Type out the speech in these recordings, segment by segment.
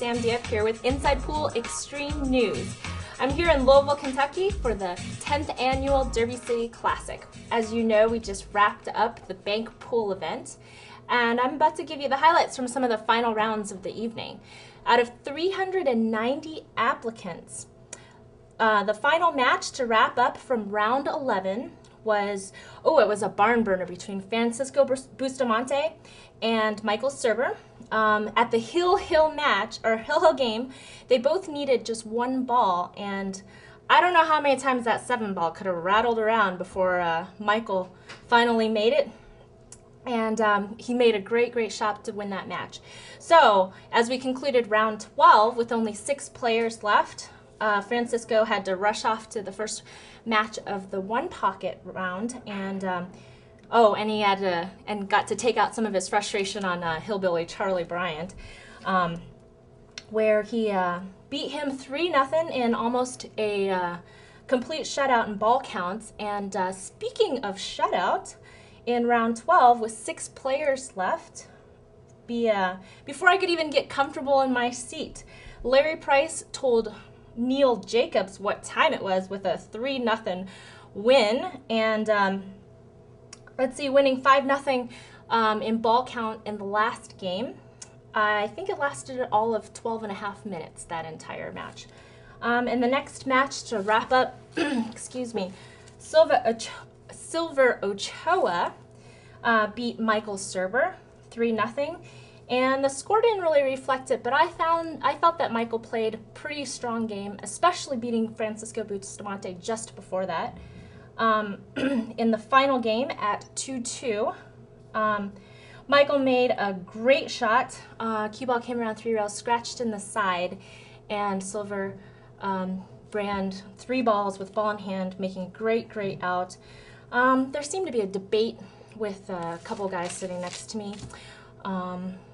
Sam Dieff here with Inside Pool Extreme News. I'm here in Louisville, Kentucky for the 10th annual Derby City Classic. As you know, we just wrapped up the bank pool event, and I'm about to give you the highlights from some of the final rounds of the evening. Out of 390 applicants, the final match to wrap up from round 11 was, it was a barn burner between Francisco Bustamante and Michael Serber. At the Hill game, they both needed just one ball, and I don't know how many times that 7-ball could have rattled around before Michael finally made it. And he made a great shot to win that match. So, as we concluded round 12 with only 6 players left, Francisco had to rush off to the first match of the one pocket round, and he had to got to take out some of his frustration on Hillbilly Charlie Bryant, where he beat him 3-0 in almost a complete shutout in ball counts. And speaking of shutout, in round 12 with 6 players left, before I could even get comfortable in my seat, Larry Price told Neil Jacobs what time it was with a 3-0 win, and let's see, winning 5-0 in ball count in the last game. I think it lasted all of 12.5 minutes, that entire match. In the next match to wrap up, excuse me, Silver Ochoa beat Michael Serber 3-0. And the score didn't really reflect it, but I felt that Michael played a pretty strong game, especially beating Francisco Bustamante just before that. In the final game at 2-2, Michael made a great shot. Cue ball came around 3 rails, scratched in the side, and Silver brand 3 balls with ball in hand, making a great out. There seemed to be a debate with a couple guys sitting next to me.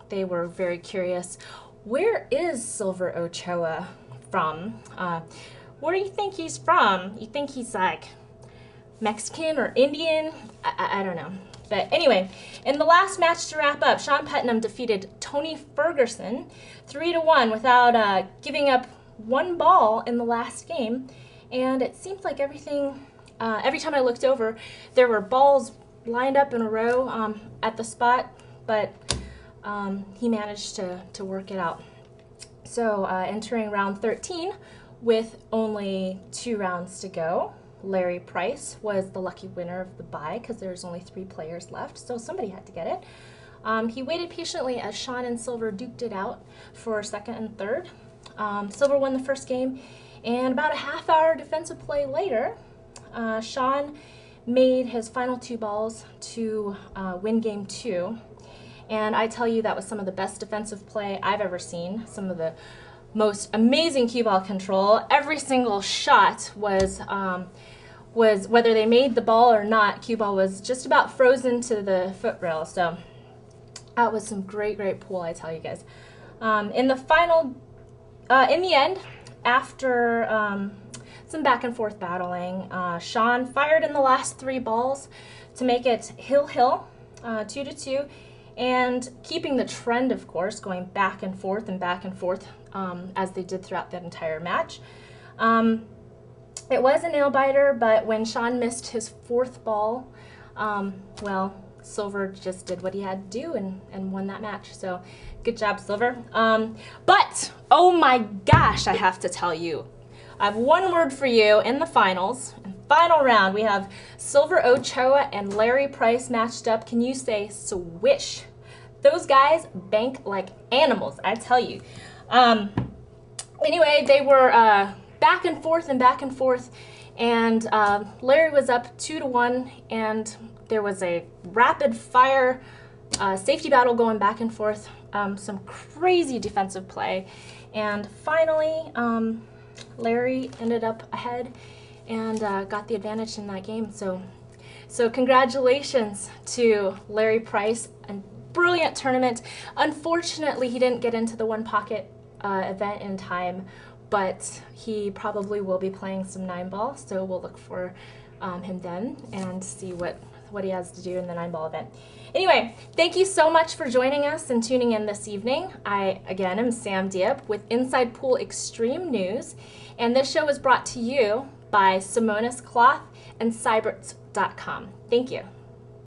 They were very curious. Where is Silver Ochoa from? Where do you think he's from? You think he's like Mexican or Indian? I don't know. But anyway, in the last match to wrap up, Sean Putnam defeated Tony Ferguson 3-1 without giving up 1 ball in the last game. And it seemed like everything, every time I looked over, there were balls lined up in a row at the spot, but he managed to work it out. So entering round 13 with only 2 rounds to go, Larry Price was the lucky winner of the bye because there's only 3 players left, so somebody had to get it. He waited patiently as Sean and Silver duked it out for second and third. Silver won the first game, and about a half-hour defensive play later, Sean made his final 2 balls to win game 2. And I tell you, that was some of the best defensive play I've ever seen. Some of the most amazing cue ball control. Every single shot was whether they made the ball or not, cue ball was just about frozen to the foot rail. So that was some great pool, I tell you guys. In the end, after some back and forth battling, Sean fired in the last 3 balls to make it Hill 2-2. And keeping the trend, of course, going back and forth as they did throughout that entire match. It was a nail-biter, but when Sean missed his 4th ball, Silver just did what he had to do and won that match. So good job, Silver. But, oh my gosh, I have to tell you, I have one word for you in the finals. Final round, we have Silver Ochoa and Larry Price matched up. Can you say swish? Those guys bank like animals, I tell you. Anyway, they were back and forth, and Larry was up 2-1, and there was a rapid fire safety battle going back and forth, some crazy defensive play, and finally Larry ended up ahead and got the advantage in that game. So congratulations to Larry Price, a brilliant tournament. Unfortunately, he didn't get into the one pocket event in time, but he probably will be playing some 9-ball, so we'll look for him then and see what what he has to do in the 9-ball event. Anyway, thank you so much for joining us and tuning in this evening. I, again, am Sam Diab with Inside Pool Extreme News, and this show was brought to you by Simonis Cloth and Cyberts.com. Thank you.